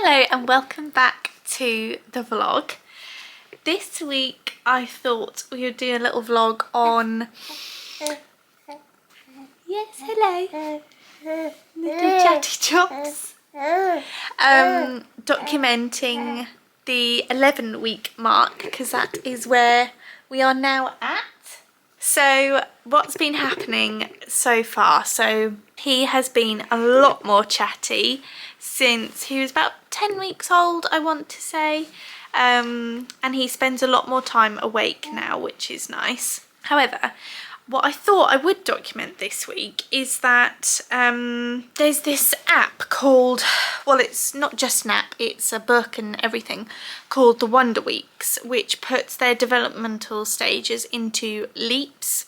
Hello and welcome back to the vlog. This week I thought we would do a little vlog on... Yes, hello. Little chatty chops. Documenting the 11-week mark because that is where we are now at. So what's been happening so far? So he has been a lot more chatty since he was about 10 weeks old, I want to say. And he spends a lot more time awake now, which is nice. However, what I thought I would document this week is that there's this app called, well, it's not just an app, it's a book and everything, called the Wonder Weeks, which puts their developmental stages into leaps.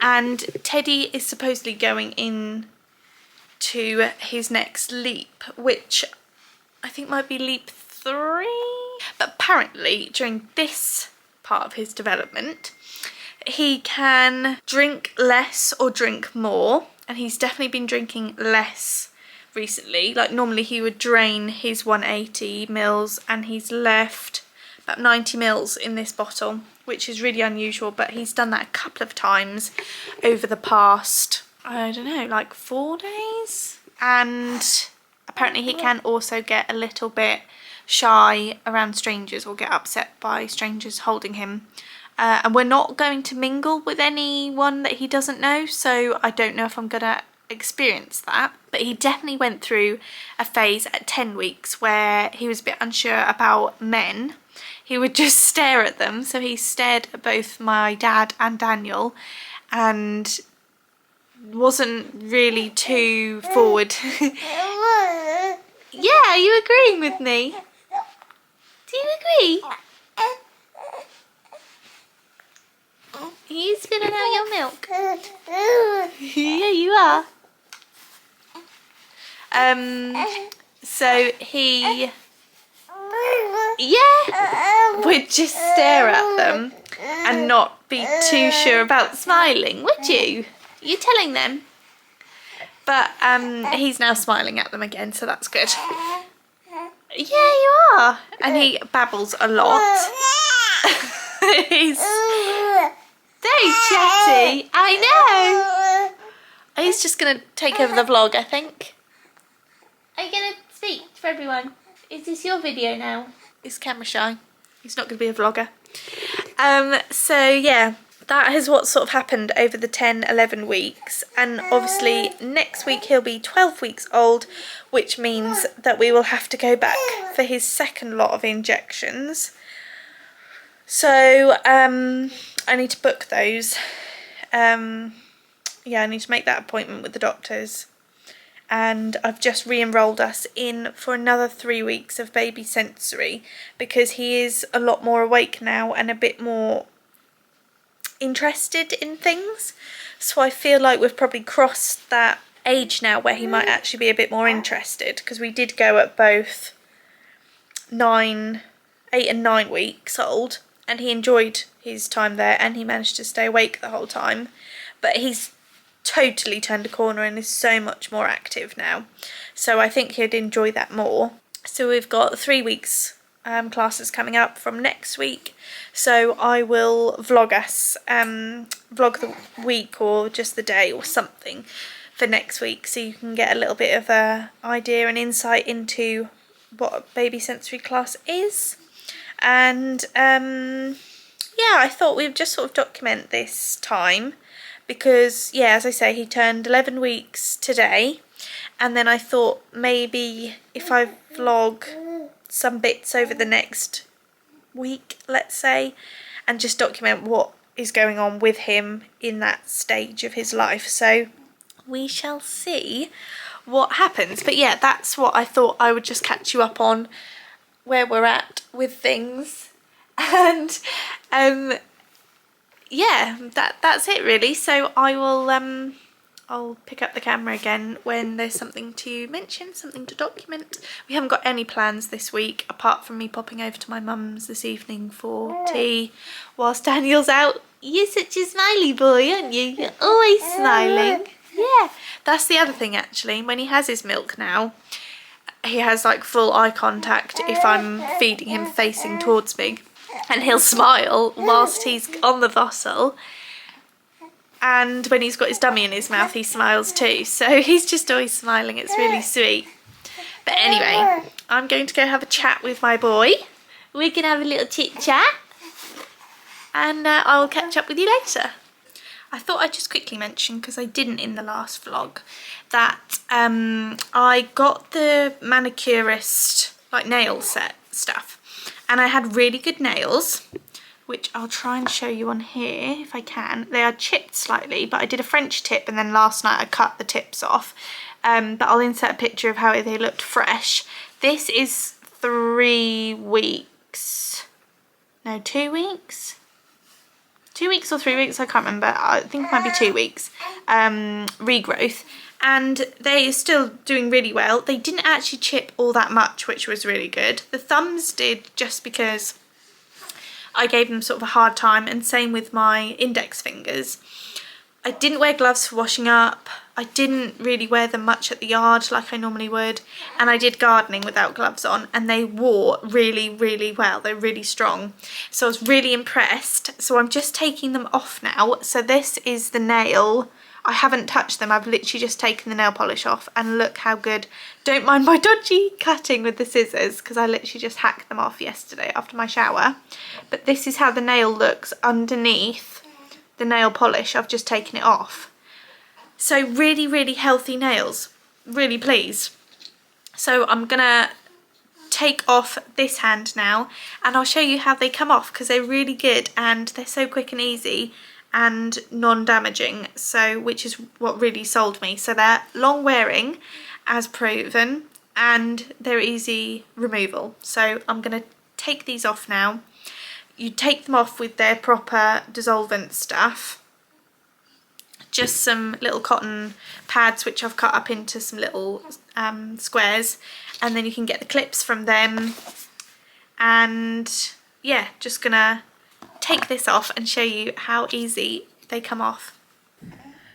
And Teddy is supposedly going in to his next leap, which I think might be leap 3. But apparently during this part of his development, he can drink less or drink more, and he's definitely been drinking less recently. Like normally he would drain his 180 mils and he's left about 90 mils in this bottle, which is really unusual, but he's done that a couple of times over the past, I don't know, like 4 days. And apparently he can also get a little bit shy around strangers or get upset by strangers holding him. And we're not going to mingle with anyone that he doesn't know, so I don't know if I'm gonna experience that. But he definitely went through a phase at 10 weeks where he was a bit unsure about men. He would just stare at them, so he stared at both my dad and Daniel and wasn't really too forward. Yeah, are you agreeing with me? Do you agree? Are you spilling out your milk? Yeah, you are. So he, would just stare at them and not be too sure about smiling, would you? You're telling them. But he's now smiling at them again, so that's good. Yeah, you are. And he babbles a lot. He's very chatty. I know. He's just going to take over the vlog, I think. Are you going to speak for everyone? Is this your video now? He's camera shy. He's not going to be a vlogger. So yeah, that is what sort of happened over the 10-11 weeks. And obviously next week he'll be 12 weeks old, which means that we will have to go back for his second lot of injections. So I need to book those. Yeah, I need to make that appointment with the doctors. And I've just re-enrolled us in for another 3 weeks of baby sensory because he is a lot more awake now and a bit more interested in things. So I feel like we've probably crossed that age now where he might actually be a bit more interested, because we did go at both 8 and 9 weeks old and he enjoyed his time there and he managed to stay awake the whole time. But he's totally turned a corner and is so much more active now, so I think he'd enjoy that more. So we've got 3 weeks classes coming up from next week, so I will vlog us, vlog the week or just the day or something for next week, so you can get a little bit of a idea and insight into what a baby sensory class is. And yeah, I thought we'd just sort of document this time because, yeah, as I say, he turned 11 weeks today, and then I thought maybe if I vlog some bits over the next week, let's say, and just document what is going on with him in that stage of his life. So we shall see what happens. But yeah, that's what I thought I would just catch you up on, where we're at with things. And yeah, that's it really. So I will I'll pick up the camera again when there's something to mention, something to document. We haven't got any plans this week apart from me popping over to my mum's this evening for tea whilst Daniel's out. You're such a smiley boy, aren't you? You're always smiling. Yeah, that's the other thing actually. When he has his milk now, he has like full eye contact if I'm feeding him facing towards me, and he'll smile whilst he's on the bottle. And when he's got his dummy in his mouth, he smiles too. So he's just always smiling. It's really sweet. But anyway, I'm going to go have a chat with my boy. We're going to have a little chit chat. And I will catch up with you later. I thought I'd just quickly mention, because I didn't in the last vlog, that I got the manicurist like nail set stuff. And I had really good nails, which I'll try and show you on here if I can. They are chipped slightly, but I did a French tip and then last night I cut the tips off. But I'll insert a picture of how they looked fresh. This is 3 weeks, no, 2 weeks? 2 weeks or 3 weeks, I can't remember. I think it might be 2 weeks, regrowth. And they are still doing really well. They didn't actually chip all that much, which was really good. The thumbs did, just because I gave them sort of a hard time, and same with my index fingers. I didn't wear gloves for washing up. I didn't really wear them much at the yard like I normally would, and I did gardening without gloves on, and they wore really, really well. They're really strong. So I was really impressed. So I'm just taking them off now. So this is the nail. I haven't touched them. I've literally just taken the nail polish off, and look how good. Don't mind my dodgy cutting with the scissors, because I literally just hacked them off yesterday after my shower. But this is how the nail looks underneath the nail polish. I've just taken it off. So really, really healthy nails. Really pleased. So I'm gonna take off this hand now, and I'll show you how they come off, because they're really good and they're so quick and easy and non-damaging, so which is what really sold me. So they're long wearing as proven, and they're easy removal. So I'm gonna take these off now. You take them off with their proper dissolvent stuff, just some little cotton pads which I've cut up into some little squares, and then you can get the clips from them. And yeah, just gonna take this off and show you how easy they come off.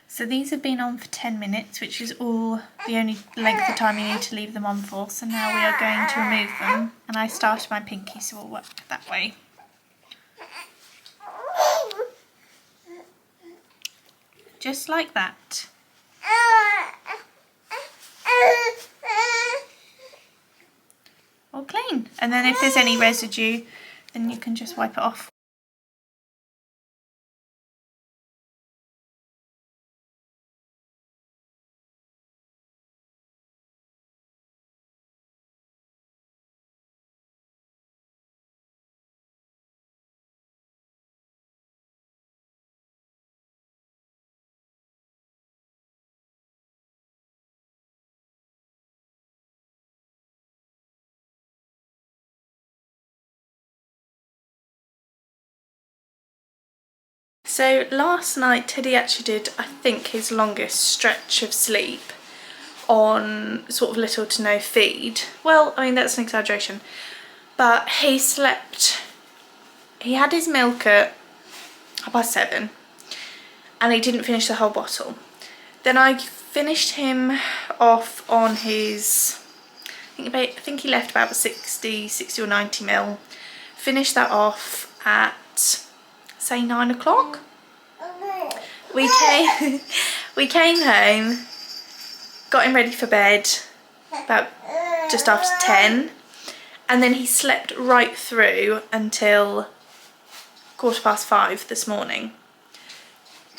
So these have been on for 10 minutes, which is all the only length of time you need to leave them on for. So now we are going to remove them, and I started my pinky, so we'll work that way. Just like that. All clean. And then if there's any residue, then you can just wipe it off. So last night Teddy actually did, I think, his longest stretch of sleep on sort of little to no feed. Well, I mean, that's an exaggeration, but he slept, he had his milk at 7:30 and he didn't finish the whole bottle. Then I finished him off on his, I think he left about 60 or 90 ml. Finished that off at, say, 9 o'clock. We came home, got him ready for bed about just after 10, and then he slept right through until 5:15 this morning.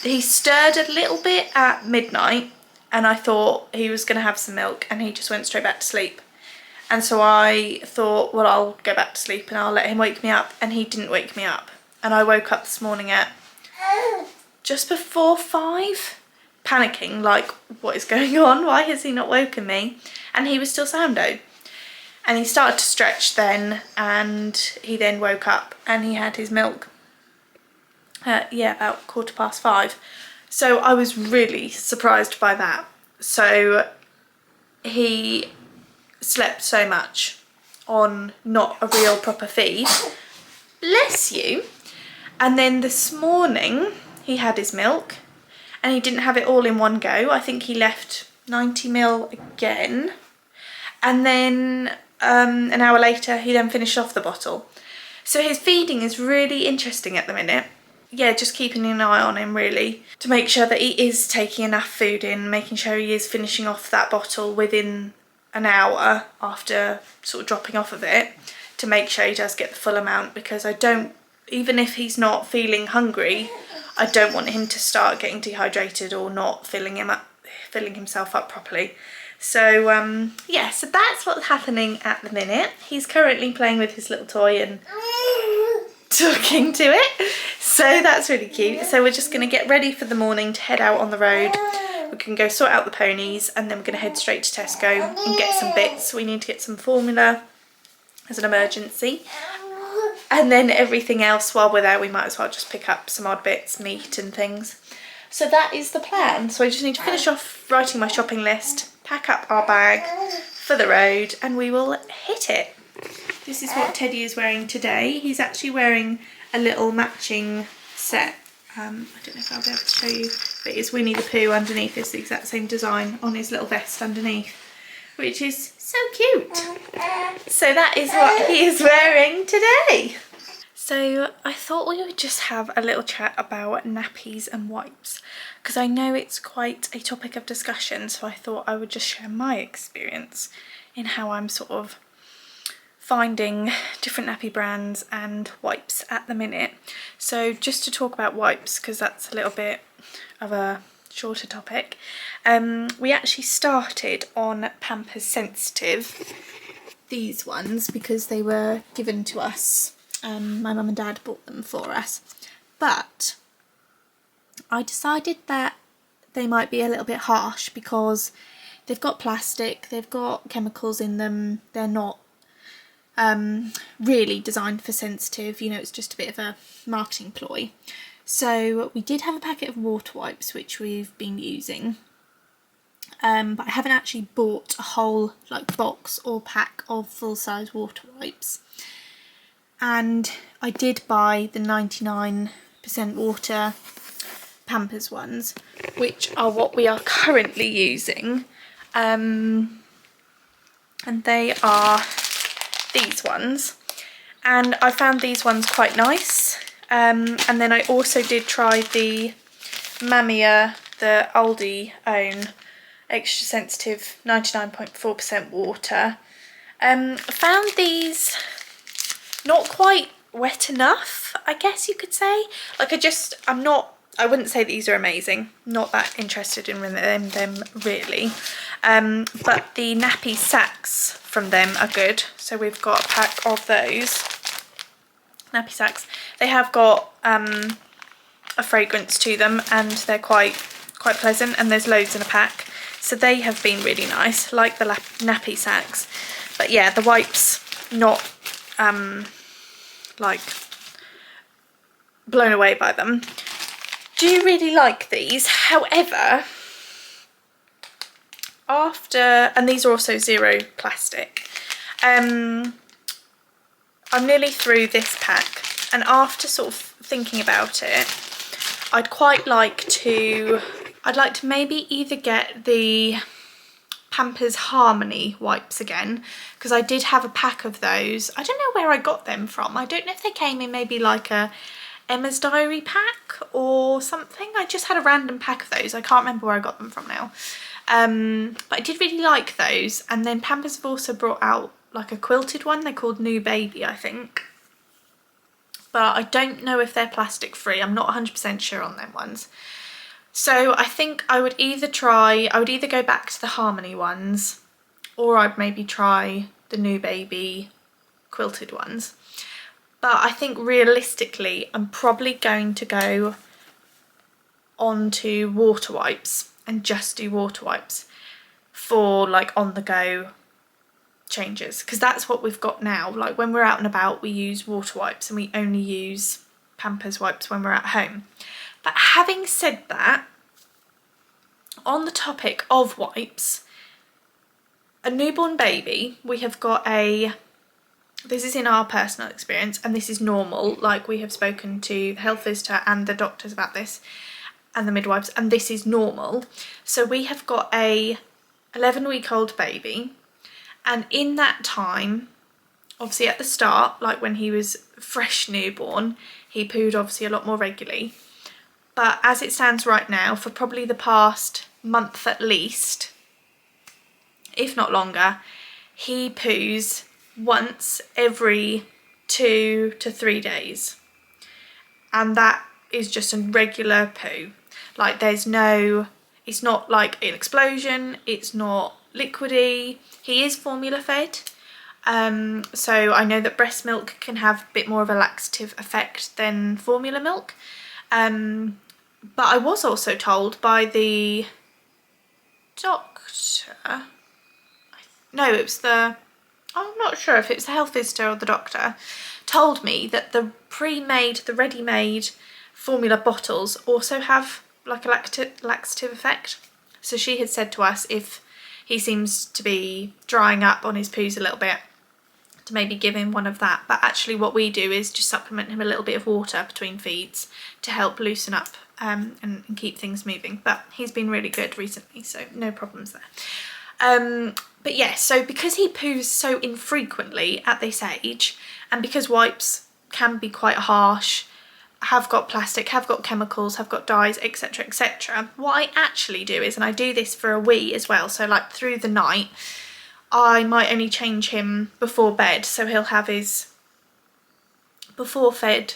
He stirred a little bit at midnight, and I thought he was going to have some milk, and he just went straight back to sleep. And so I thought, well, I'll go back to sleep and I'll let him wake me up, and he didn't wake me up. And I woke up this morning at just before 5, panicking, like, what is going on? Why has he not woken me? And he was still soundo. And he started to stretch then, and he then woke up and he had his milk. Yeah, about 5:15. So I was really surprised by that. So he slept so much on not a real proper feed. Bless you. And then this morning he had his milk, and he didn't have it all in one go. I think he left 90 ml again, and then an hour later he then finished off the bottle. So his feeding is really interesting at the minute. Yeah, just keeping an eye on him really to make sure that he is taking enough food in, making sure he is finishing off that bottle within an hour after sort of dropping off of it, to make sure he does get the full amount, because I don't, even if he's not feeling hungry, I don't want him to start getting dehydrated or not filling himself up properly. So yeah, so that's what's happening at the minute. He's currently playing with his little toy and talking to it, so that's really cute. So we're just going to get ready for the morning to head out on the road. We can go sort out the ponies, and then we're going to head straight to Tesco and get some bits. We need to get some formula as an emergency, and then everything else while we're there we might as well just pick up some odd bits, meat and things. So that is the plan. So I just need to finish off writing my shopping list, pack up our bag for the road, and we will hit it. This is what Teddy is wearing today. He's actually wearing a little matching set. I don't know if I'll be able to show you, but it's Winnie the Pooh underneath. It's the exact same design on his little vest underneath, which is so cute. So that is what he is wearing today. So I thought we would just have a little chat about nappies and wipes, because I know it's quite a topic of discussion, so I thought I would just share my experience in how I'm sort of finding different nappy brands and wipes at the minute. So just to talk about wipes, because that's a little bit of a shorter topic, we actually started on Pampers Sensitive, these ones, because they were given to us. My mum and dad bought them for us, but I decided that they might be a little bit harsh because they've got plastic, they've got chemicals in them, they're not really designed for sensitive, you know, it's just a bit of a marketing ploy. So we did have a packet of water wipes which we've been using, but I haven't actually bought a whole like box or pack of full-size water wipes. And I did buy the 99% water Pampers ones, which are what we are currently using, and they are these ones, and I found these ones quite nice. And then I also did try the Mamia, the Aldi own extra sensitive 99.4% water. Found these not quite wet enough, I guess you could say. Like I wouldn't say these are amazing, not that interested in them really. But the nappy sacks from them are good. So we've got a pack of those nappy sacks. They have got a fragrance to them, and they're quite pleasant, and there's loads in a pack. So they have been really nice, like the nappy sacks. But yeah, the wipes, not like blown away by them. Do really like these. However, and these are also zero plastic, I'm nearly through this pack, and after sort of thinking about it, I'd like to maybe either get the Pampers Harmony wipes again, because I did have a pack of those. I don't know where I got them from. I don't know if they came in maybe like a Emma's Diary pack or something. I just had a random pack of those. I can't remember where I got them from now. But I did really like those. And then Pampers have also brought out like a quilted one. They're called New Baby, I think. But I don't know if they're plastic free. I'm not 100% sure on them ones. So I think I would either go back to the Harmony ones, or I'd maybe try the New Baby quilted ones. But I think realistically, I'm probably going to go on to water wipes and just do water wipes for like on the go changes, because that's what we've got now. Like when we're out and about, we use water wipes, and we only use Pampers wipes when we're at home. But having said that, on the topic of wipes, a newborn baby, we have got this is in our personal experience, and this is normal, like we have spoken to the health visitor and the doctors about this, and the midwives, and this is normal. So we have got a 11-week-old baby, And in that time, obviously at the start, like when he was fresh newborn, he pooed obviously a lot more regularly. But as it stands right now, for probably the past month at least, if not longer, he poos once every 2 to 3 days. And that is just a regular poo. Like there's no, it's not like an explosion, it's not liquidy. He is formula fed. So I know that breast milk can have a bit more of a laxative effect than formula milk. But I was also told by the doctor, no, it was the, I'm not sure if it was the health visitor or the doctor, told me that the pre-made, the ready-made formula bottles also have like a laxative effect. So she had said to us, if he seems to be drying up on his poos a little bit, to maybe give him one of that. But actually what we do is just supplement him a little bit of water between feeds to help loosen up and keep things moving. But he's been really good recently, so no problems there. But yeah, so because he poos so infrequently at this age, and because wipes can be quite harsh, have got plastic, have got chemicals, have got dyes, etc, etc, what I actually do is, and I do this for a wee as well, so like through the night, I might only change him before bed, so he'll have his before bed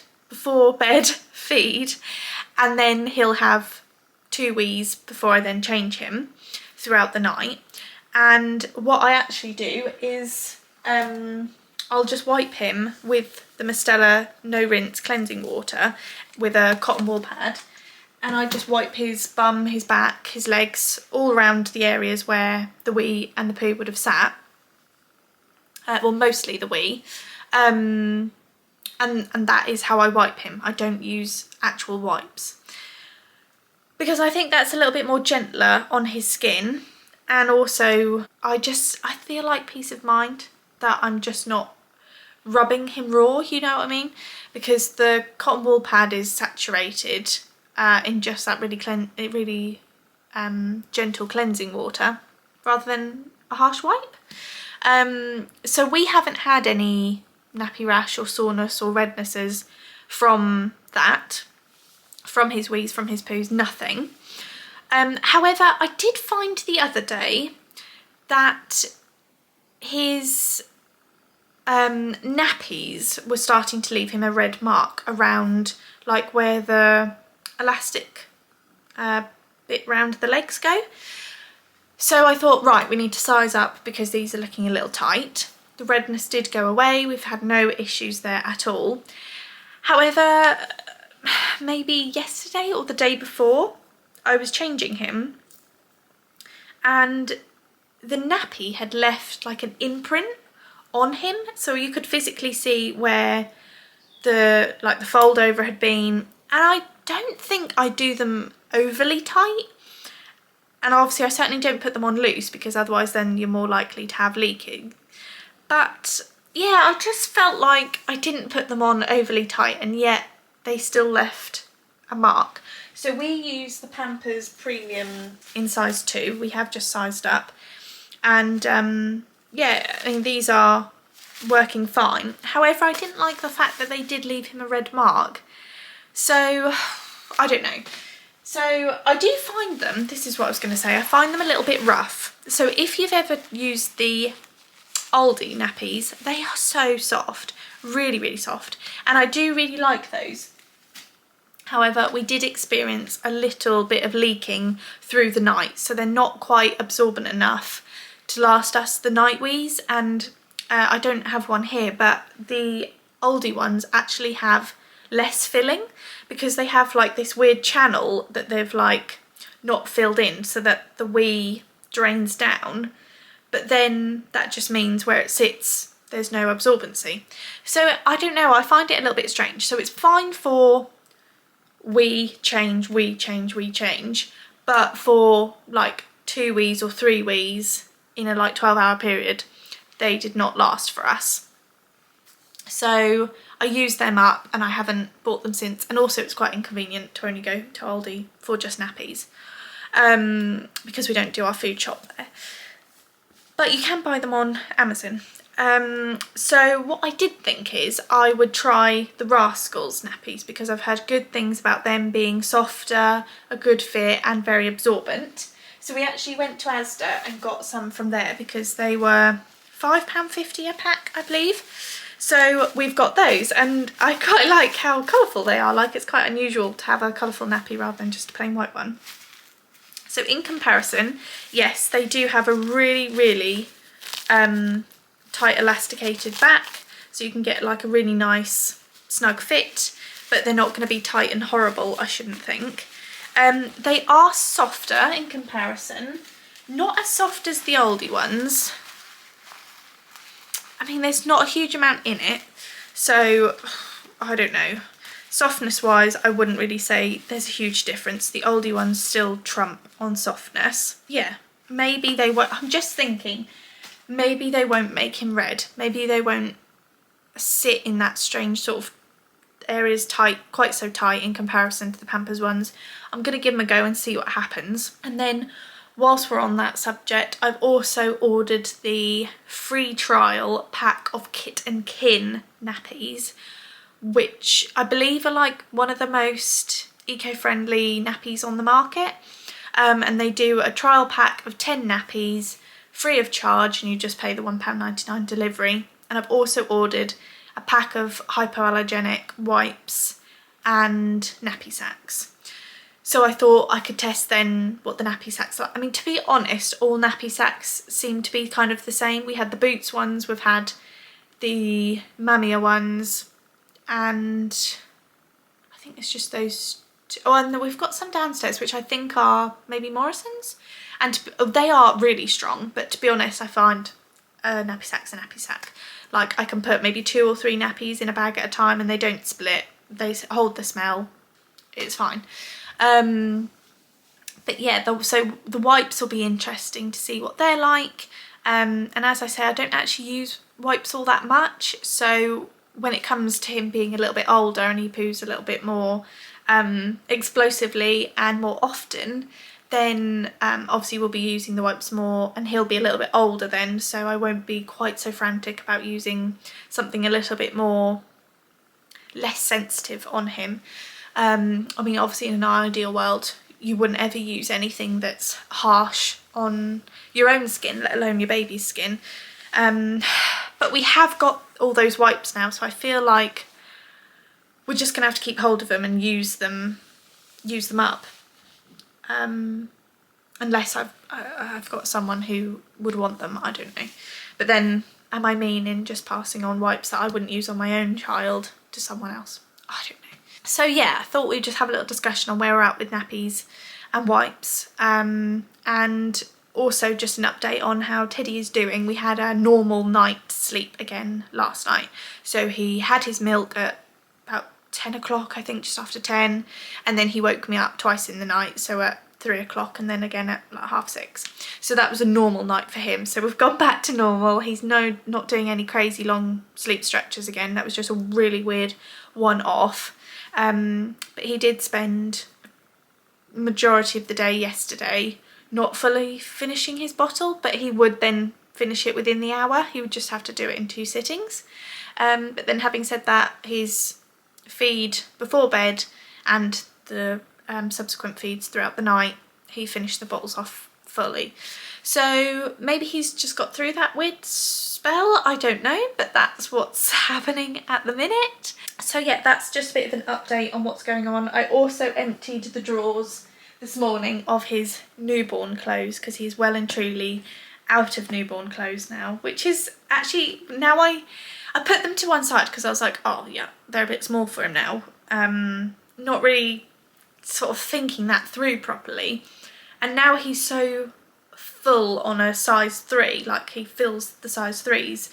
feed, and then he'll have 2 wees before I then change him throughout the night. And what I actually do is I'll just wipe him with the Mistela no rinse cleansing water with a cotton wool pad, and I just wipe his bum, his back, his legs, all around the areas where the wee and the poo would have sat. Well, mostly the wee. And that is how I wipe him. I don't use actual wipes, because I think that's a little bit more gentler on his skin. And also I feel like peace of mind that I'm just not rubbing him raw, you know what I mean? Because the cotton wool pad is saturated in just that really gentle cleansing water rather than a harsh wipe. So we haven't had any nappy rash or soreness or rednesses from that, from his wees, from his poos, nothing. However, I did find the other day that his nappies were starting to leave him a red mark around like where the elastic bit round the legs go. So I thought, right, we need to size up because these are looking a little tight. The redness did go away, we've had no issues there at all. However, maybe yesterday or the day before, I was changing him and the nappy had left like an imprint on him, so you could physically see where the fold over had been. And I don't think I do them overly tight, and obviously I certainly don't put them on loose because otherwise then you're more likely to have leaking. But yeah, I just felt like I didn't put them on overly tight and yet they still left a mark. So we use the Pampers Premium in size 2. We have just sized up, and yeah, I mean these are working fine. However, I didn't like the fact that they did leave him a red mark. So I don't know. So I do find them, this is what I was going to say, I find them a little bit rough. So if you've ever used the Aldi nappies, they are so soft, really, really soft. And I do really like those. However, we did experience a little bit of leaking through the night, so they're not quite absorbent enough to last us the night wees. And I don't have one here, but the Aldi ones actually have less filling because they have like this weird channel that they've like not filled in so that the wee drains down, but then that just means where it sits there's no absorbency. So I don't know, I find it a little bit strange. So it's fine for wee change, but for like 2 wees or 3 wees in a like 12-hour period, they did not last for us. So I used them up and I haven't bought them since, and also it's quite inconvenient to only go to Aldi for just nappies because we don't do our food shop there. but you can buy them on Amazon. So what I did think is I would try the Rascals nappies, because I've heard good things about them being softer, a good fit and very absorbent. So we actually went to Asda and got some from there because they were £5.50 a pack, I believe. So we've got those, and I quite like how colourful they are. Like, it's quite unusual to have a colourful nappy rather than just a plain white one. So in comparison, yes, they do have a really tight elasticated back, so you can get like a really nice snug fit, but they're not going to be tight and horrible, I shouldn't think. They are softer in comparison, not as soft as the oldie ones. I mean, there's not a huge amount in it, so I don't know. Softness wise, I wouldn't really say there's a huge difference. The oldie ones still trump on softness. Yeah, maybe they won't. I'm just thinking, maybe they won't make him red. Maybe they won't sit in that strange sort of areas tight, quite so tight in comparison to the Pampers ones. I'm going to give them a go and see what happens. And then whilst we're on that subject, I've also ordered the free trial pack of Kit and Kin nappies, which I believe are like one of the most eco-friendly nappies on the market. And they do a trial pack of 10 nappies free of charge, and you just pay the £1.99 delivery. And I've also ordered a pack of hypoallergenic wipes and nappy sacks. So I thought I could test then what the nappy sacks are. I mean, to be honest, all nappy sacks seem to be kind of the same. We had the Boots ones, we've had the Mamiya ones, and I think it's just those two. Oh, and we've got some downstairs which I think are maybe Morrison's, and they are really strong, but to be honest, I find a nappy sack's a nappy sack. Like, I can put maybe 2 or 3 nappies in a bag at a time and they don't split, they hold the smell, it's fine. But yeah, so the wipes will be interesting to see what they're like, and as I say, I don't actually use wipes all that much, so when it comes to him being a little bit older and he poos a little bit more explosively and more often, then obviously we'll be using the wipes more, and he'll be a little bit older then, so I won't be quite so frantic about using something a little bit more less sensitive on him. I mean, obviously in an ideal world you wouldn't ever use anything that's harsh on your own skin, let alone your baby's skin. But we have got all those wipes now, so I feel like we're just gonna have to keep hold of them and use them up. Unless I've got someone who would want them, I don't know. But then, am I mean in just passing on wipes that I wouldn't use on my own child to someone else? I don't know. So yeah, I thought we'd just have a little discussion on where we're at with nappies and wipes, and also just an update on how Teddy is doing. We had a normal night's sleep again last night. So he had his milk at about 10 o'clock, I think, just after 10, and then he woke me up twice in the night, so at 3 o'clock and then again at like 6:30. So that was a normal night for him. So we've gone back to normal. He's not doing any crazy long sleep stretches again. That was just a really weird one-off. But he did spend majority of the day yesterday not fully finishing his bottle, but he would then finish it within the hour. He would just have to do it in 2 sittings. But then, having said that, his feed before bed and the subsequent feeds throughout the night, he finished the bottles off fully. So maybe he's just got through that weird spell, I don't know, but that's what's happening at the minute. So yeah, that's just a bit of an update on what's going on. I also emptied the drawers this morning of his newborn clothes, because he's well and truly out of newborn clothes now, which is actually, now I put them to one side because I was like, oh yeah, they're a bit small for him now. Not really sort of thinking that through properly, and now he's so full on a size 3, like he fills the size 3s,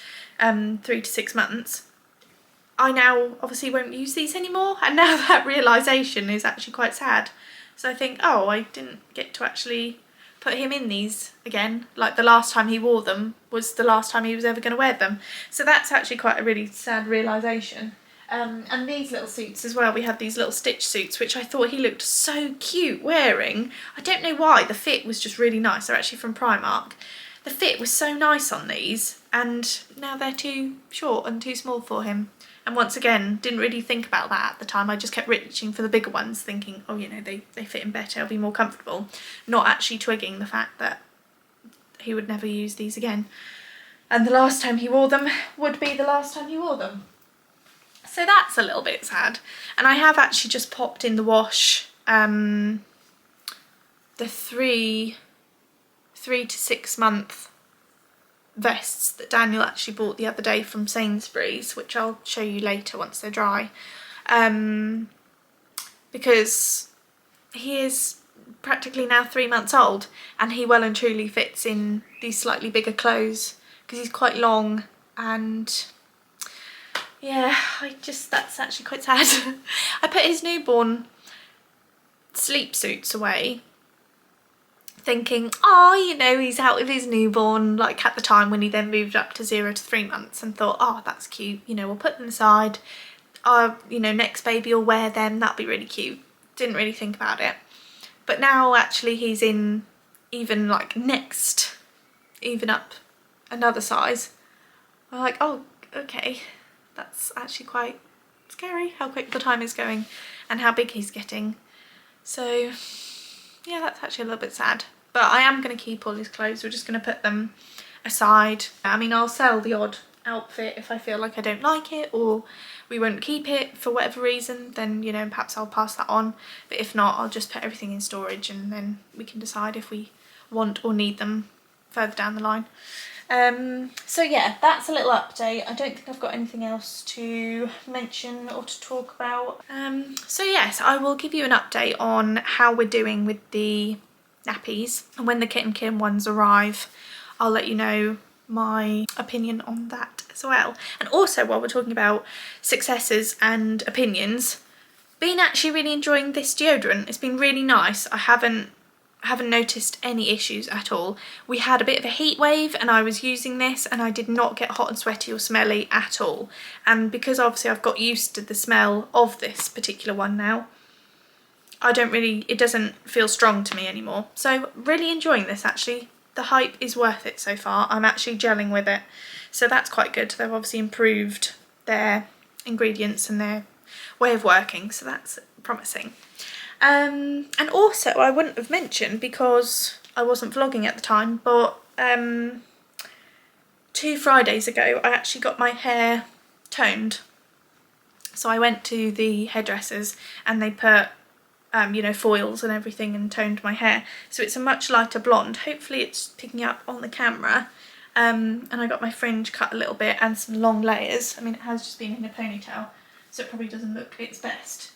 3 to 6 months. I now obviously won't use these anymore, and now that realisation is actually quite sad. So I think, oh, I didn't get to actually put him in these again. Like, the last time he wore them was the last time he was ever going to wear them. So that's actually quite a really sad realisation. And these little suits as well, we had these little stitch suits, which I thought he looked so cute wearing. I don't know why, the fit was just really nice. They're actually from Primark. the fit was so nice on these, and now they're too short and too small for him. And once again, didn't really think about that at the time. I just kept reaching for the bigger ones, thinking, oh, you know, they fit him better, I'll be more comfortable. Not actually twigging the fact that he would never use these again. And the last time he wore them would be the last time he wore them. So that's a little bit sad. And I have actually just popped in the wash the 3 to 6 month vests that Daniel actually bought the other day from Sainsbury's, which I'll show you later once they're dry, because he is practically now 3 months old and he well and truly fits in these slightly bigger clothes because he's quite long. And yeah, that's actually quite sad. I put his newborn sleep suits away thinking, oh, you know, he's out with his newborn, like at the time when he then moved up to 0 to 3 months, and thought, oh, that's cute, you know, we'll put them aside, you know, next baby will wear them, that'd be really cute. Didn't really think about it. But now actually he's in even like next, even up another size. I'm like, oh, okay, that's actually quite scary how quick the time is going and how big he's getting. So yeah, that's actually a little bit sad, but I am going to keep all his clothes. We're just going to put them aside. I mean, I'll sell the odd outfit if I feel like I don't like it, or we won't keep it for whatever reason, then, you know, perhaps I'll pass that on. But if not, I'll just put everything in storage and then we can decide if we want or need them further down the line. So yeah, that's a little update. I don't think I've got anything else to mention or to talk about. So yes, I will give you an update on how we're doing with the nappies, and when the Kitten Kim ones arrive, I'll let you know my opinion on that as well. And also, while we're talking about successes and opinions, been actually really enjoying this deodorant. It's been really nice. I haven't noticed any issues at all. We had a bit of a heat wave and I was using this and I did not get hot and sweaty or smelly at all. And because obviously I've got used to the smell of this particular one now, it doesn't feel strong to me anymore. So really enjoying this actually. The hype is worth it so far. I'm actually gelling with it. So that's quite good. They've obviously improved their ingredients and their way of working. So that's promising. And also I wouldn't have mentioned because I wasn't vlogging at the time, but 2 Fridays ago I actually got my hair toned. So I went to the hairdressers and they put you know, foils and everything and toned my hair. So it's a much lighter blonde. Hopefully it's picking up on the camera. And I got my fringe cut a little bit and some long layers. I mean, it has just been in a ponytail, so it probably doesn't look its best.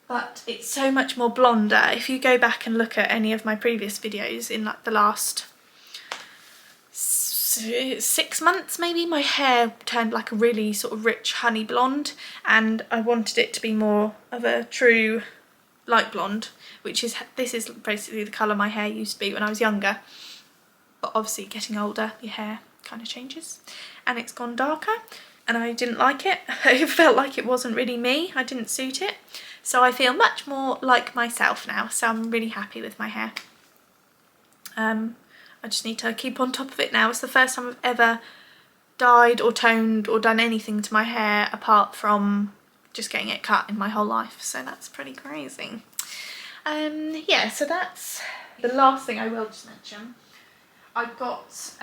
But it's so much more blonder. If you go back and look at any of my previous videos in like the last 6 months maybe, my hair turned like a really sort of rich honey blonde, and I wanted it to be more of a true light blonde, this is basically the colour my hair used to be when I was younger. But obviously getting older, your hair kind of changes, and it's gone darker and I didn't like it. I felt like it wasn't really me, I didn't suit it. So I feel much more like myself now, so I'm really happy with my hair. I just need to keep on top of it now. It's the first time I've ever dyed or toned or done anything to my hair apart from just getting it cut in my whole life, so that's pretty crazy. Yeah, so that's the last thing I will just mention. I got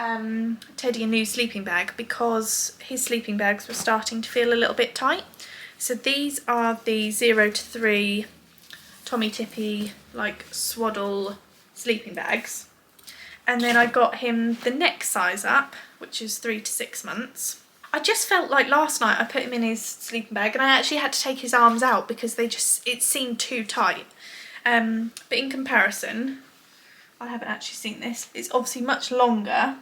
Teddy a new sleeping bag because his sleeping bags were starting to feel a little bit tight. So these are the 0 to 3 Tommy Tippy like swaddle sleeping bags. And then I got him the next size up, which is 3 to 6 months. I just felt like last night I put him in his sleeping bag and I actually had to take his arms out because it seemed too tight. But in comparison, I haven't actually seen this, it's obviously much longer,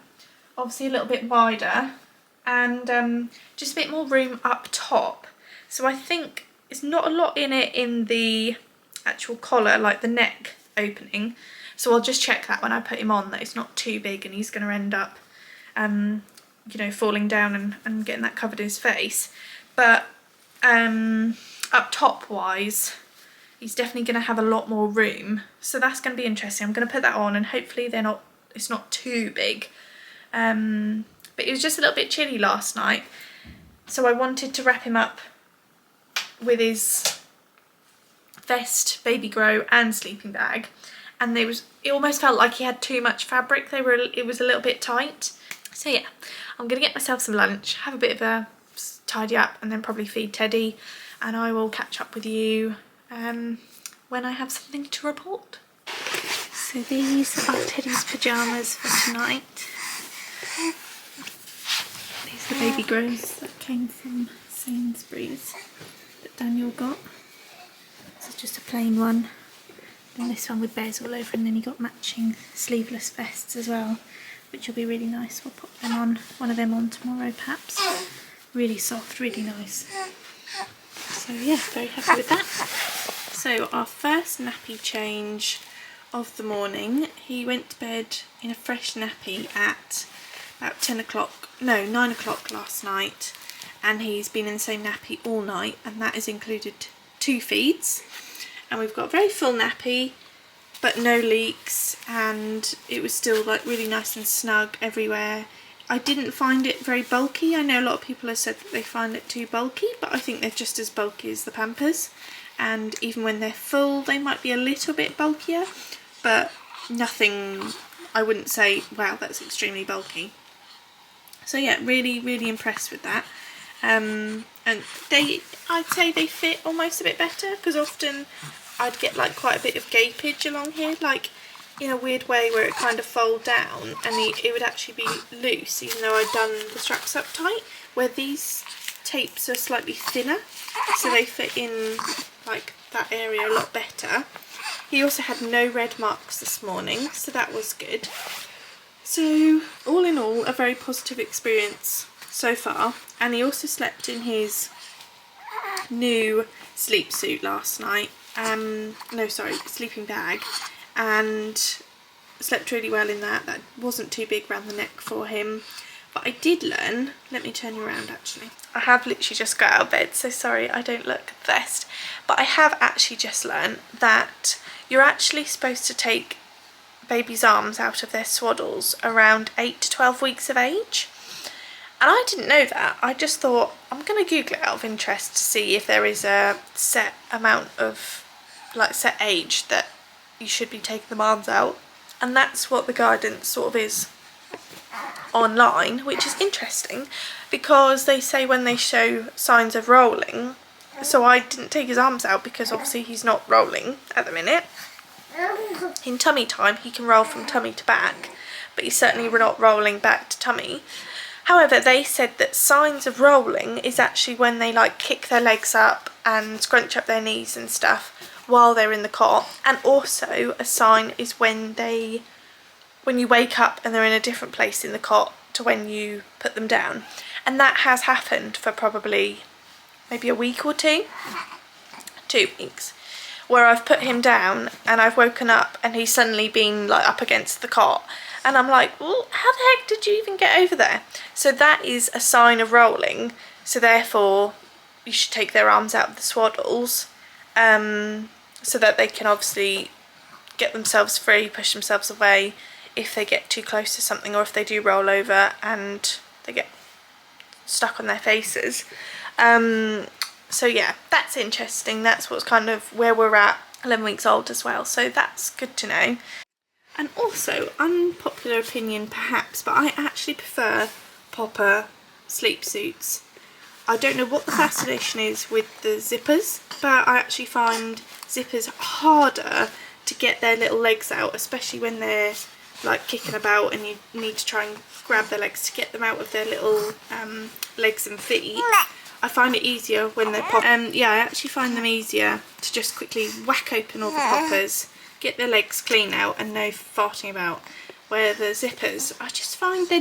obviously a little bit wider, and just a bit more room up top. So I think it's not a lot in it in the actual collar, like the neck opening. So I'll just check that when I put him on, that it's not too big and he's going to end up, you know, falling down and getting that covered his face. But up top wise, he's definitely going to have a lot more room. So that's going to be interesting. I'm going to put that on and hopefully it's not too big. But it was just a little bit chilly last night, so I wanted to wrap him up with his vest, baby grow and sleeping bag, and it almost felt like he had too much fabric. It was a little bit tight. So yeah, I'm gonna get myself some lunch, have a bit of a tidy up, and then probably feed Teddy, and I will catch up with you when I have something to report. So these are Teddy's pyjamas for tonight. These are the baby grows that came from Sainsbury's that Daniel got. This is just a plain one. And this one with bears all over, and then he got matching sleeveless vests as well, which will be really nice. We'll put them on, one of them on tomorrow perhaps. Really soft, really nice. So yeah, very happy with that. So our first nappy change of the morning. He went to bed in a fresh nappy at about 9 o'clock last night, and he's been in the same nappy all night, and that has included 2 feeds. And we've got a very full nappy but no leaks, and it was still like really nice and snug everywhere. I didn't find it very bulky. I know a lot of people have said that they find it too bulky, but I think they're just as bulky as the Pampers, and even when they're full they might be a little bit bulkier, but nothing, I wouldn't say wow that's extremely bulky. So yeah, really impressed with that. And I'd say they fit almost a bit better, because often I'd get like quite a bit of gapage along here, like in a weird way where it kind of fold down and it would actually be loose even though I'd done the straps up tight, where these tapes are slightly thinner, so they fit in like that area a lot better. He also had no red marks this morning, so that was good. So all in all, a very positive experience so far. And he also slept in his new sleep suit last night. Sleeping bag, and slept really well in that. That wasn't too big around the neck for him. But I did learn, let me turn you around actually. I have literally just got out of bed, so sorry I don't look the best. But I have actually just learned that you're actually supposed to take babies' arms out of their swaddles around 8 to 12 weeks of age. And I didn't know that. I just thought, I'm going to Google it out of interest to see if there is a set amount of, like, set age that you should be taking the arms out. And that's what the guidance sort of is online, which is interesting, because they say when they show signs of rolling, so I didn't take his arms out because obviously he's not rolling at the minute. In tummy time he can roll from tummy to back, but he's certainly not rolling back to tummy. However, they said that signs of rolling is actually when they like kick their legs up and scrunch up their knees and stuff while they're in the cot. And also a sign is when you wake up and they're in a different place in the cot to when you put them down. And that has happened for probably maybe a week or 2 weeks, where I've put him down and I've woken up and he's suddenly been like up against the cot. And I'm like, well, how the heck did you even get over there? So that is a sign of rolling. So therefore, you should take their arms out of the swaddles, so that they can obviously get themselves free, push themselves away if they get too close to something, or if they do roll over and they get stuck on their faces. So yeah, that's interesting. That's what's kind of where we're at, 11 weeks old as well. So that's good to know. And also, unpopular opinion perhaps, but I actually prefer popper sleep suits. I don't know what the fascination is with the zippers, but I actually find zippers harder to get their little legs out, especially when they're like kicking about and you need to try and grab their legs to get them out of their little legs and feet. I find it easier when they're pop. Yeah, I actually find them easier to just quickly whack open all the poppers, get their legs clean out and no farting about. Where the zippers, I just find they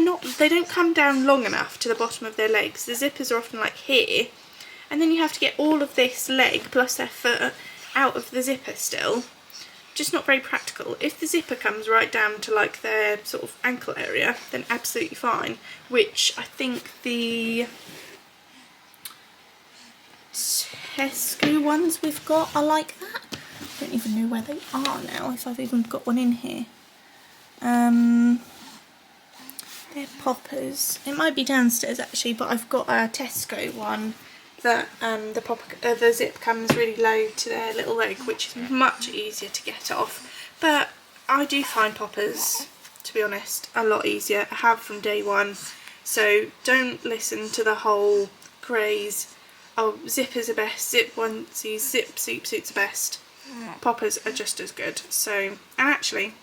don't come down long enough to the bottom of their legs. The zippers are often like here, and then you have to get all of this leg plus their foot out of the zipper still. Just not very practical. If the zipper comes right down to like their sort of ankle area, then absolutely fine. Which I think the Tesco ones we've got are like that. I don't even know where they are now, if I've even got one in here. They They're poppers. It might be downstairs actually, but I've got a Tesco one that the zip comes really low to their little leg, which is much easier to get off. But I do find poppers, to be honest, a lot easier. I have from day one. So don't listen to the whole craze, oh, zippers are best, zip onesies, zip suits are best. Poppers are just as good. So, and actually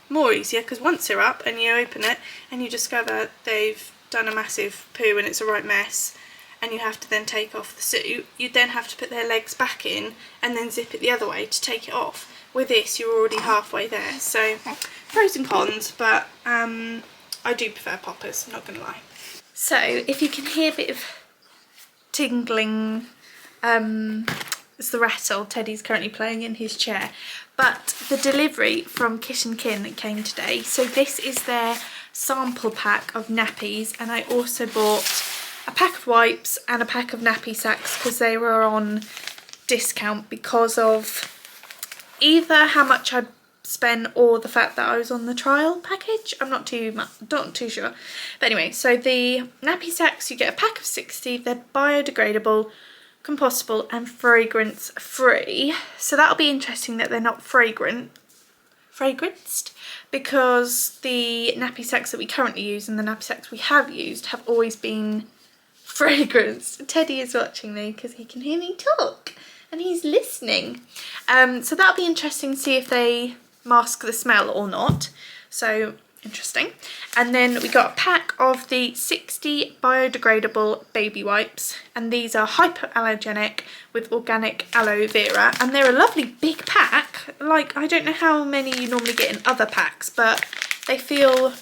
more easier, because once they're up and you open it and you discover they've done a massive poo and it's a right mess, and you have to then take off the suit, you then have to put their legs back in and then zip it the other way to take it off. With this, you're already halfway there. So pros and cons, but I do prefer poppers, I'm not gonna lie. So if you can hear a bit of tingling, it's the rattle Teddy's currently playing in his chair. But the delivery from Kit and Kin came today. So this is their sample pack of nappies, and I also bought a pack of wipes and a pack of nappy sacks because they were on discount because of either how much I spent or the fact that I was on the trial package. I'm not too sure. But anyway, so the nappy sacks, you get a pack of 60. They're biodegradable, compostable and fragrance free. So that'll be interesting that they're not fragranced, because the nappy sacks that we currently use and the nappy sacks we have used have always been fragranced. Teddy is watching me because he can hear me talk and he's listening. So that'll be interesting to see if they mask the smell or not. So interesting. And then we got a pack of the 60 biodegradable baby wipes, and these are hypoallergenic with organic aloe vera, and they're a lovely big pack. Like, I don't know how many you normally get in other packs, but they feel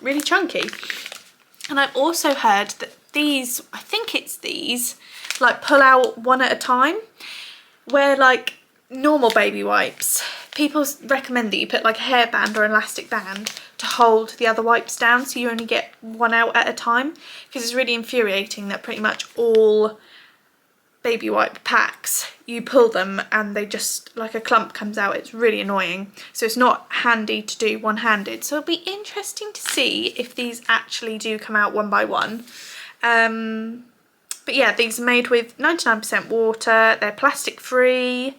really chunky. And I've also heard that these, I think it's these, like pull out one at a time, where like normal baby wipes, people recommend that you put like a hairband or an elastic band to hold the other wipes down, so you only get one out at a time, because it's really infuriating that pretty much all baby wipe packs, you pull them and they just, like a clump comes out. It's really annoying. So it's not handy to do one-handed. So it'll be interesting to see if these actually do come out one by one. But yeah, these are made with 99% water, they're plastic free,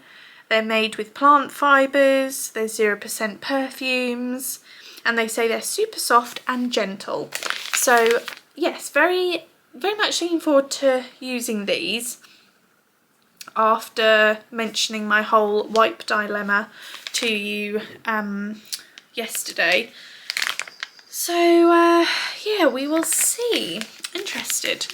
they're made with plant fibres, there's 0% perfumes, and they say they're super soft and gentle. So yes, very much looking forward to using these after mentioning my whole wipe dilemma to you yesterday. So yeah, we will see. Interested.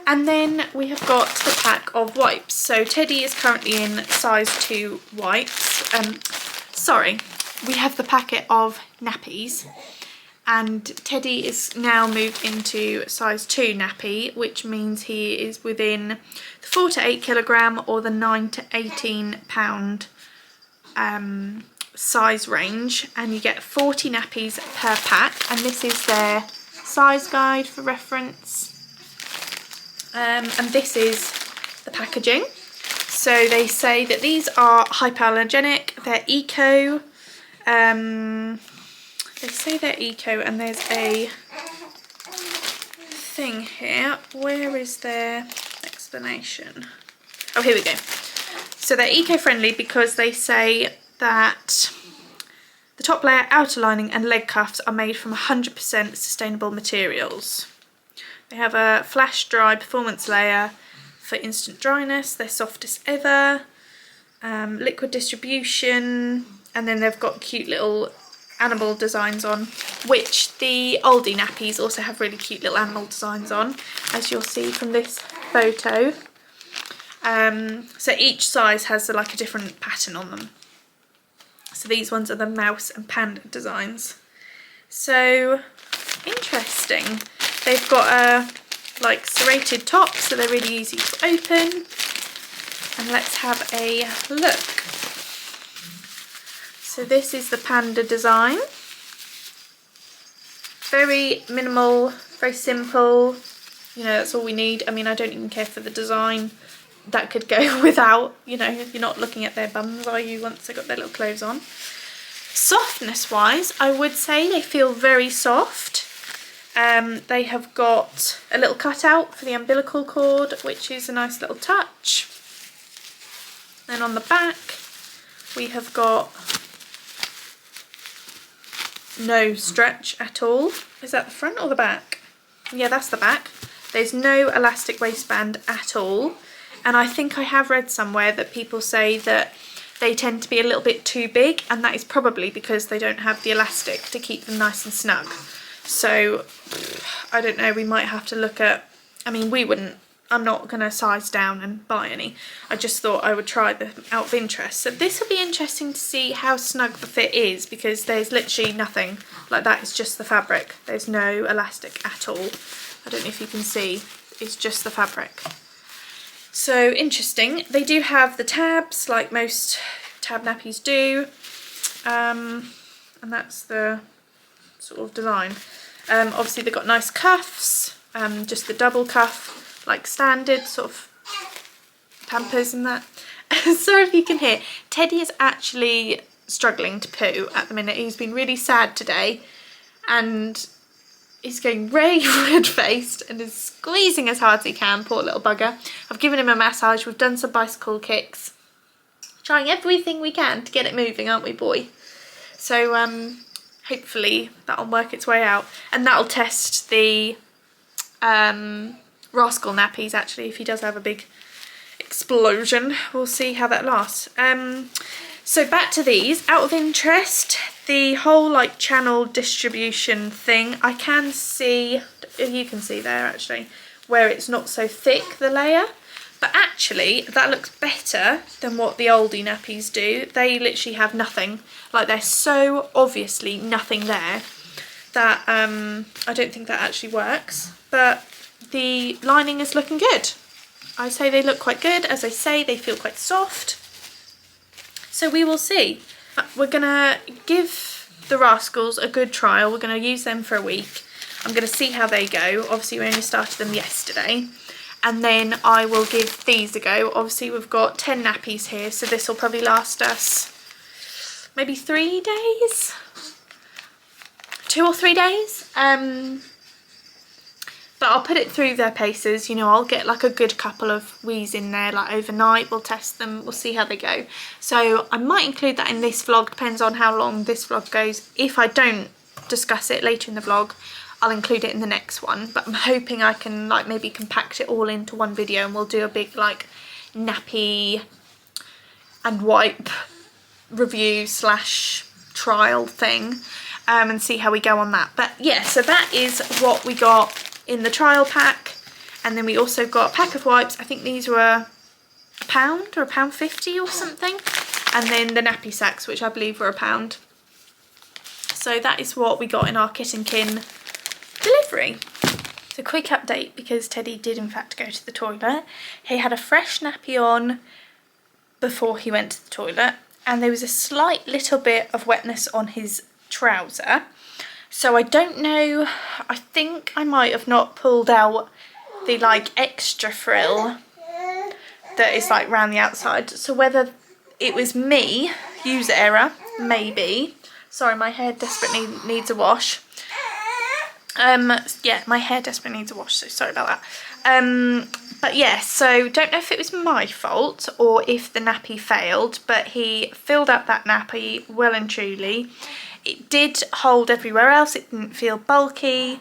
And then we have got the pack of wipes. So Teddy is currently in size 2 wipes. Sorry, we have the packet of nappies, and Teddy is now moved into size 2 nappy, which means he is within the 4 to 8 kilogram or the 9 to 18 pound size range, and you get 40 nappies per pack, and this is their size guide for reference. And this is the packaging. So they say that these are hypoallergenic, they're eco, they say they're eco, and there's a thing here. Where is their explanation? Oh, here we go. So they're eco-friendly because they say that the top layer, outer lining and leg cuffs are made from 100% sustainable materials. They have a flash dry performance layer for instant dryness, they're softest ever, liquid distribution, and then they've got cute little animal designs on, which the oldie nappies also have really cute little animal designs on, as you'll see from this photo. So each size has like a different pattern on them. So these ones are the mouse and panda designs. So interesting. They've got a like serrated top, so they're really easy to open. And let's have a look. So this is the panda design. Very minimal, very simple. You know, that's all we need. I mean, I don't even care for the design. That could go without, you know, if you're not looking at their bums, are you, once they've got their little clothes on. Softness wise, I would say they feel very soft. They have got a little cutout for the umbilical cord, which is a nice little touch. Then on the back we have got no stretch at all. Is that the front or the back? Yeah, that's the back. There's no elastic waistband at all. And I think I have read somewhere that people say that they tend to be a little bit too big, and that is probably because they don't have the elastic to keep them nice and snug. So I don't know, we might have to look at, I mean, we wouldn't, I'm not going to size down and buy any. I just thought I would try them out of interest. So this will be interesting to see how snug the fit is, because there's literally nothing. Like, that is just the fabric. There's no elastic at all. I don't know if you can see, it's just the fabric. So interesting. They do have the tabs, like most tab nappies do. And that's the sort of design. Obviously they've got nice cuffs, just the double cuff, like standard sort of Pampers and that. Sorry if you can hear. Teddy is actually struggling to poo at the minute. He's been really sad today and he's going very red-faced and is squeezing as hard as he can, poor little bugger. I've given him a massage, we've done some bicycle kicks. Trying everything we can to get it moving, aren't we, boy? So hopefully that'll work its way out. And that'll test the Rascal nappies, actually, if he does have a big explosion. We'll see how that lasts. So back to these, out of interest, the whole like channel distribution thing, I can see, you can see there actually, where it's not so thick, the layer. But actually, that looks better than what the oldie nappies do. They literally have nothing. Like, they're so obviously nothing there that I don't think that actually works. But the lining is looking good. I say they look quite good. As I say, they feel quite soft. So we will see. We're gonna give the Rascals a good trial. We're gonna use them for a week. I'm gonna see how they go. Obviously, we only started them yesterday. And then I will give these a go. Obviously, we've got 10 nappies here, so this will probably last us maybe 3 days? 2 or 3 days? But I'll put it through their paces, you know, I'll get like a good couple of wees in there, like overnight, we'll test them, we'll see how they go. So I might include that in this vlog, depends on how long this vlog goes. If I don't discuss it later in the vlog, I'll include it in the next one. But I'm hoping I can like maybe compact it all into one video and we'll do a big like nappy and wipe review / trial thing and see how we go on that. But yeah, so that is what we got in the trial pack. And then we also got a pack of wipes. I think these were £1 or £1.50 or something. And then the nappy sacks, which I believe were £1. So that is what we got in our kit and kin delivery. So quick update, because Teddy did in fact go to the toilet. He had a fresh nappy on before he went to the toilet, and there was a slight little bit of wetness on his trouser. So I don't know, I think I might have not pulled out the like extra frill that is like round the outside. So whether it was me, user error, maybe. Sorry, my hair desperately needs a wash. Yeah, my hair desperately needs a wash, so sorry about that. But yeah, so don't know if it was my fault or if the nappy failed, but he filled up that nappy well and truly. It did hold everywhere else, it didn't feel bulky,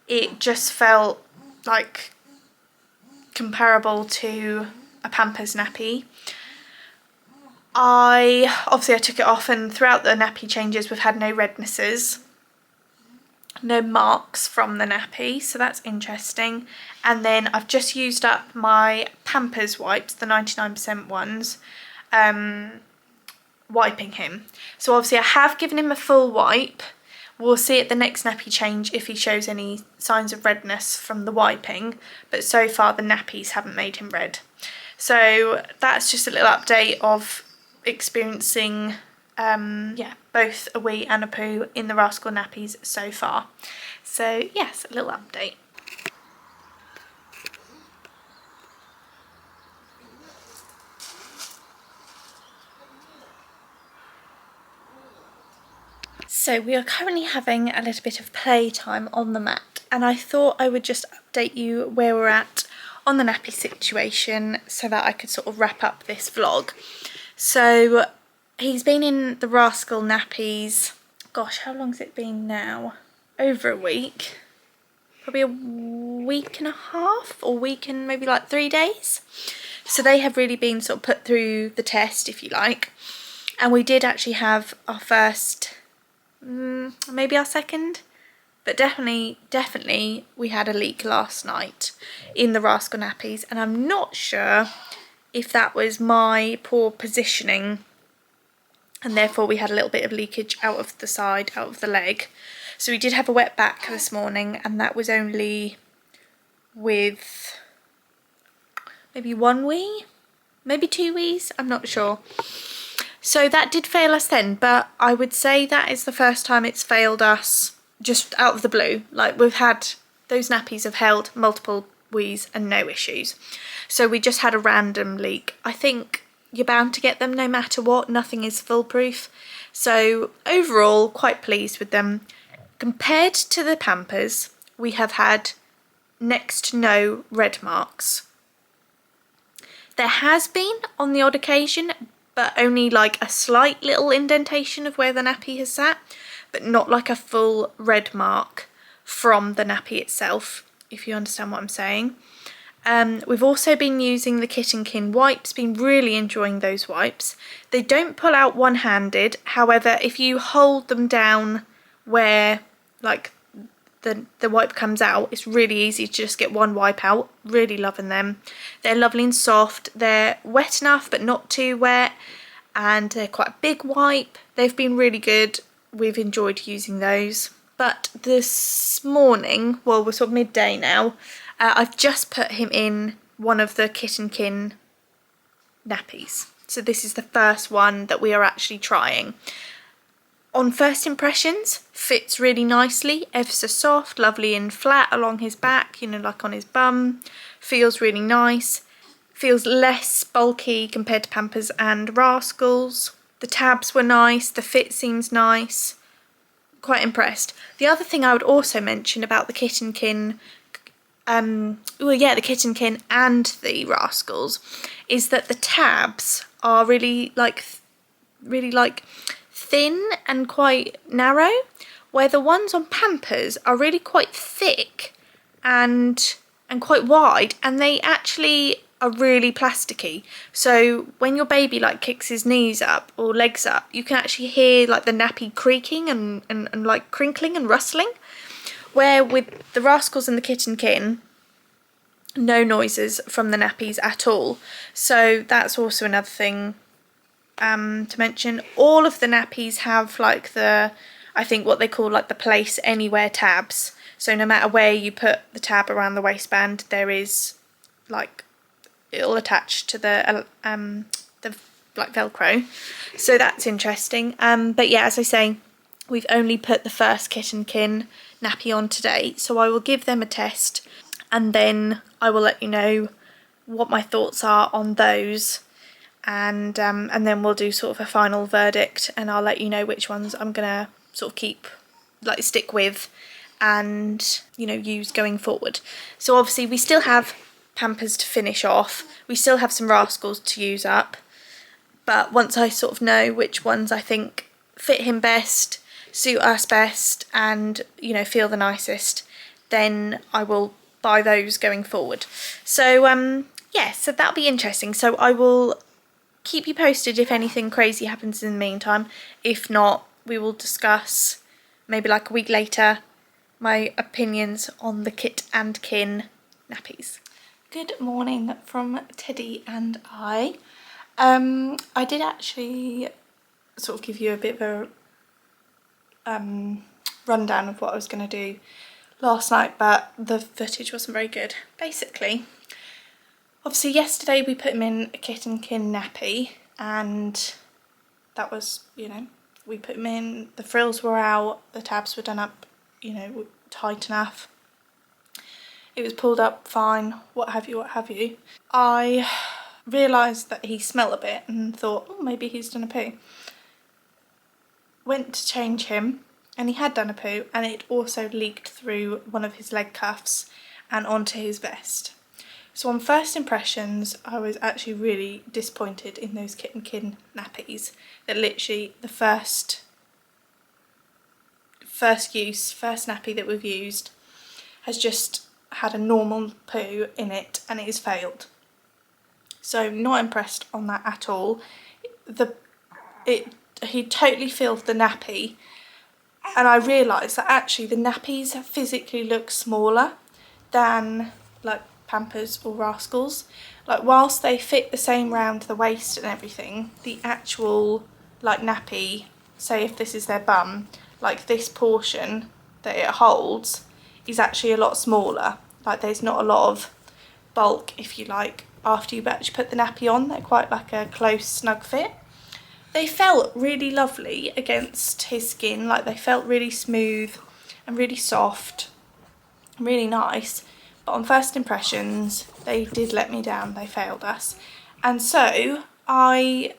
it just felt like comparable to a Pampers nappy. Obviously I took it off, and throughout the nappy changes we've had no rednesses, no marks from the nappy, so that's interesting. And then I've just used up my Pampers wipes, the 99% ones, wiping him. So obviously I have given him a full wipe. We'll see at the next nappy change if he shows any signs of redness from the wiping, but so far the nappies haven't made him red. So that's just a little update of experiencing yeah, both a wee and a poo in the Rascal nappies so far. So yes, a little update. So we are currently having a little bit of playtime on the mat, and I thought I would just update you where we're at on the nappy situation so that I could sort of wrap up this vlog. So he's been in the Rascal nappies, gosh, how long's it been now? Over a week. Probably a week and a half, or week and maybe like 3 days. So they have really been sort of put through the test, if you like. And we did actually have our first, maybe our second, but definitely we had a leak last night in the Rascal nappies, and I'm not sure if that was my poor positioning and therefore we had a little bit of leakage out of the side, out of the leg. So we did have a wet back this morning, and that was only with maybe 1 wee, maybe 2 wees, I'm not sure. So that did fail us then, but I would say that is the first time it's failed us just out of the blue. Like, we've had, those nappies have held multiple wees and no issues. So we just had a random leak. I think you're bound to get them no matter what, nothing is foolproof. So overall, quite pleased with them. Compared to the Pampers, we have had next to no red marks. There has been on the odd occasion, but only like a slight little indentation of where the nappy has sat, but not like a full red mark from the nappy itself, if you understand what I'm saying. We've also been using the Kit and Kin wipes, been really enjoying those wipes. They don't pull out one-handed, however, if you hold them down where like the wipe comes out, it's really easy to just get one wipe out. Really loving them. They're lovely and soft. They're wet enough but not too wet, and they're quite a big wipe. They've been really good. We've enjoyed using those. But this morning, well, we're sort of midday now, I've just put him in one of the Kit and Kin nappies. So this is the first one that we are actually trying. On first impressions, fits really nicely, ever so soft, lovely and flat along his back, you know, like on his bum. Feels really nice. Feels less bulky compared to Pampers and Rascals. The tabs were nice, the fit seems nice. Quite impressed. The other thing I would also mention about the Kit and Kin, the Kit and Kin and the Rascals, is that the tabs are really thin and quite narrow, where the ones on Pampers are really quite thick and quite wide, and they actually are really plasticky. So when your baby like kicks his knees up or legs up, you can actually hear like the nappy creaking and like crinkling and rustling, where with the Rascals and the Kit and Kin, no noises from the nappies at all. So that's also another thing to mention. All of the nappies have like the, I think what they call like the place anywhere tabs. So no matter where you put the tab around the waistband, there is like, it'll attach to the like Velcro. So that's interesting. But yeah, as I say, we've only put the first Kit and Kin nappy on today, so I will give them a test and then I will let you know what my thoughts are on those. And then we'll do sort of a final verdict, and I'll let you know which ones I'm gonna sort of stick with and, you know, use going forward. So obviously we still have Pampers to finish off, we still have some Rascals to use up, but once I sort of know which ones I think fit him best, suit us best, and, you know, feel the nicest, then I will buy those going forward. So yeah, so that'll be interesting. So I will keep you posted if anything crazy happens in the meantime. If not, we will discuss maybe like a week later my opinions on the Kit and Kin nappies. Good morning from Teddy and I. I did actually sort of give you a bit of a rundown of what I was going to do last night, but the footage wasn't very good. Basically, obviously yesterday we put him in a Kit and Kin nappy, and that was, you know, we put him in, the frills were out, the tabs were done up, you know, tight enough. It was pulled up fine, what have you. I realised that he smelled a bit and thought, oh, maybe he's done a poo. Went to change him, and he had done a poo, and it also leaked through one of his leg cuffs and onto his vest. So on first impressions, I was actually really disappointed in those kitten kin nappies. That literally the first nappy that we've used has just had a normal poo in it, and it has failed. So not impressed on that at all. He totally filled the nappy, and I realised that actually the nappies physically look smaller than like Pampers or Rascals. Like whilst they fit the same round the waist and everything, the actual like nappy, say if this is their bum, like this portion that it holds is actually a lot smaller. Like there's not a lot of bulk, if you like, after you've actually put the nappy on. They're quite like a close snug fit. They felt really lovely against his skin, like they felt really smooth and really soft, really nice. But on first impressions, they did let me down. They failed us. And so I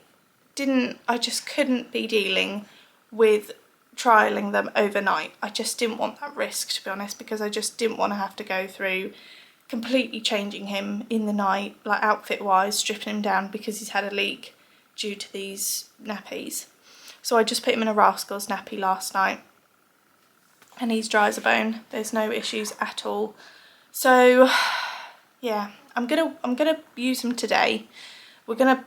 just couldn't be dealing with trialling them overnight. I just didn't want that risk, to be honest, because I just didn't want to have to go through completely changing him in the night, like outfit wise, stripping him down because he's had a leak due to these nappies. So I just put him in a Rascals nappy last night, and he's dry as a bone. There's no issues at all. So yeah, I'm gonna use him today. We're gonna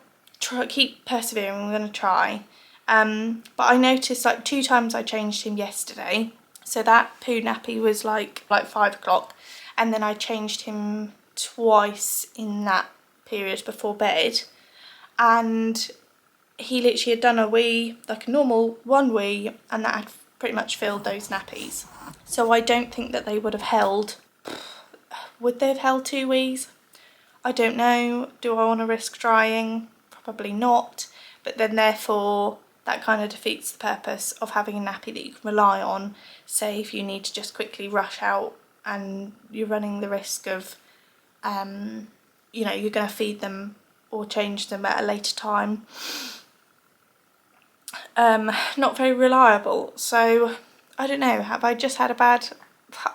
keep persevering. We're gonna try. But I noticed like 2 times I changed him yesterday. So that poo nappy was like 5 o'clock, and then I changed him twice in that period before bed, and he literally had done a wee, like a normal one wee, and that had pretty much filled those nappies. So I don't think that they would have held. Would they have held 2 wees? I don't know. Do I want to risk drying? Probably not. But then therefore that kind of defeats the purpose of having a nappy that you can rely on. Say if you need to just quickly rush out and you're running the risk of, you know, you're going to feed them or change them at a later time. Not very reliable. So I don't know, have I just had a bad,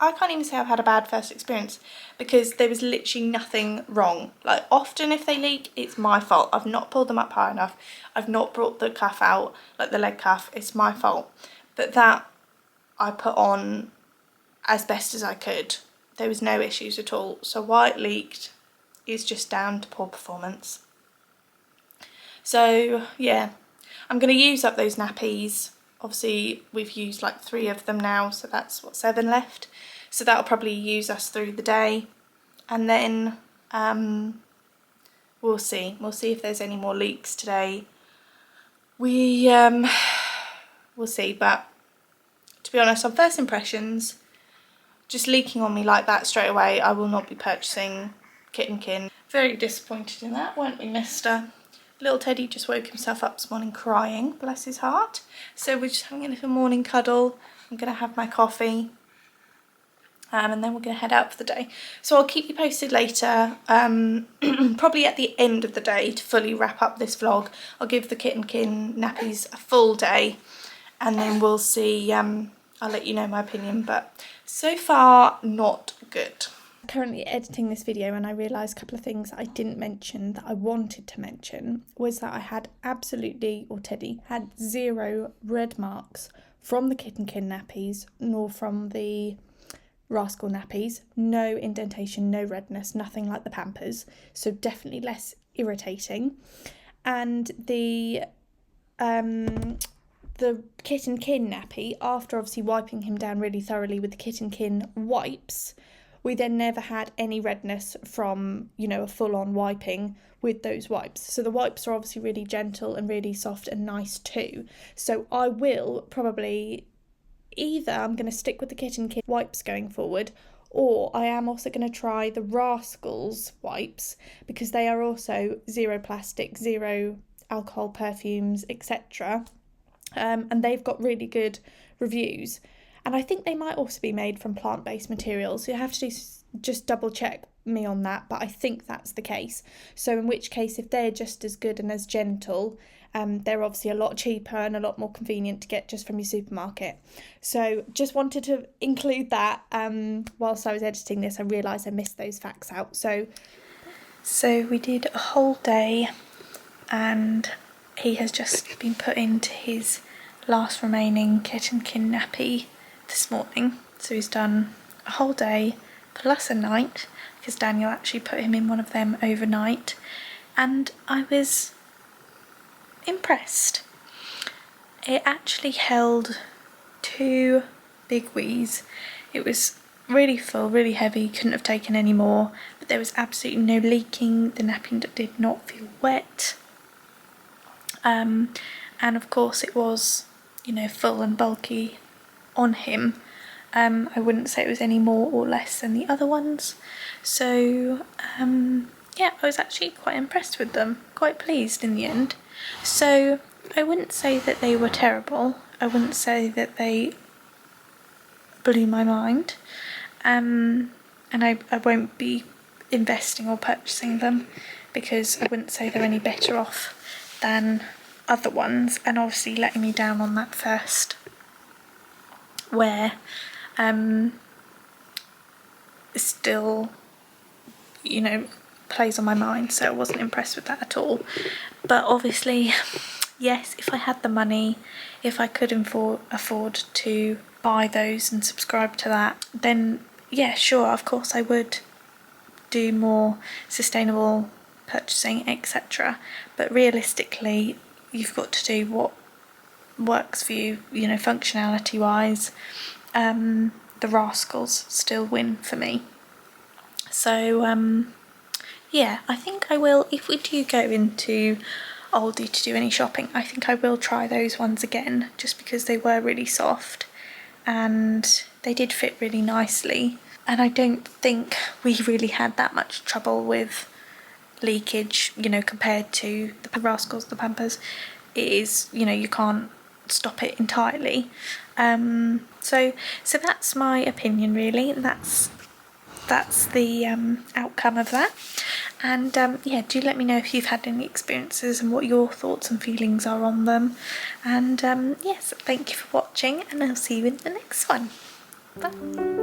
I can't even say I've had a bad first experience, because there was literally nothing wrong. Like often if they leak, it's my fault. I've not pulled them up high enough. I've not brought the cuff out, like the leg cuff. It's my fault. But that I put on as best as I could. There was no issues at all. So why it leaked is just down to poor performance. So yeah, I'm going to use up those nappies. Obviously we've used like 3 of them now, so that's what, 7 left. So that'll probably use us through the day, and then we'll see if there's any more leaks today. We'll see, but to be honest, on first impressions, just leaking on me like that straight away, I will not be purchasing kitten kin. Very disappointed in that, weren't we, mister? Little Teddy just woke himself up this morning crying, bless his heart. So we're just having a little morning cuddle. I'm going to have my coffee, and then we're going to head out for the day. So I'll keep you posted later, probably at the end of the day to fully wrap up this vlog. I'll give the kitten kin nappies a full day, and then we'll see. I'll let you know my opinion, but so far not good. Currently editing this video, and I realised a couple of things I didn't mention that I wanted to mention was that I had absolutely, or Teddy had 0 red marks from the kitten kin nappies nor from the Rascal nappies. No indentation, no redness, nothing like the Pampers, so definitely less irritating. And the kitten kin nappy, after obviously wiping him down really thoroughly with the kitten kin wipes, we then never had any redness from, you know, a full-on wiping with those wipes. So the wipes are obviously really gentle and really soft and nice too. So I will probably either, I'm going to stick with the kitten kin wipes going forward, or I am also going to try the Rascals wipes, because they are also 0 plastic, 0 alcohol perfumes, etc. And they've got really good reviews. And I think they might also be made from plant-based materials. So you have to just double check me on that, but I think that's the case. So in which case, if they're just as good and as gentle they're obviously a lot cheaper and a lot more convenient to get just from your supermarket. So just wanted to include that. Whilst I was editing this, I realised I missed those facts out. So we did a whole day, and he has just been put into his last remaining kitten kin nappy this morning. So he's done a whole day plus a night, because Daniel actually put him in one of them overnight, and I was impressed. It actually held 2 big wees. It was really full, really heavy, couldn't have taken any more, but there was absolutely no leaking. The napping did not feel wet, and of course it was, you know, full and bulky on him. I wouldn't say it was any more or less than the other ones. So yeah, I was actually quite impressed with them, quite pleased in the end. So I wouldn't say that they were terrible. I wouldn't say that they blew my mind. And I won't be investing or purchasing them, because I wouldn't say they're any better off than other ones. And obviously letting me down on that first wear still, you know, plays on my mind, so I wasn't impressed with that at all. But obviously, yes, if I had the money, if I could afford to buy those and subscribe to that, then yeah, sure, of course I would do more sustainable purchasing, etc. But realistically, you've got to do what works for you, you know, functionality wise. The Rascals still win for me. So yeah, I think I will, if we do go into Aldi to do any shopping, I think I will try those ones again, just because they were really soft and they did fit really nicely. And I don't think we really had that much trouble with leakage, you know, compared to the Rascals, the Pampers. It is, you know, you can't stop it entirely. So that's my opinion, really. That's the outcome of that. And yeah, do let me know if you've had any experiences and what your thoughts and feelings are on them. And yes, thank you for watching, and I'll see you in the next one. Bye.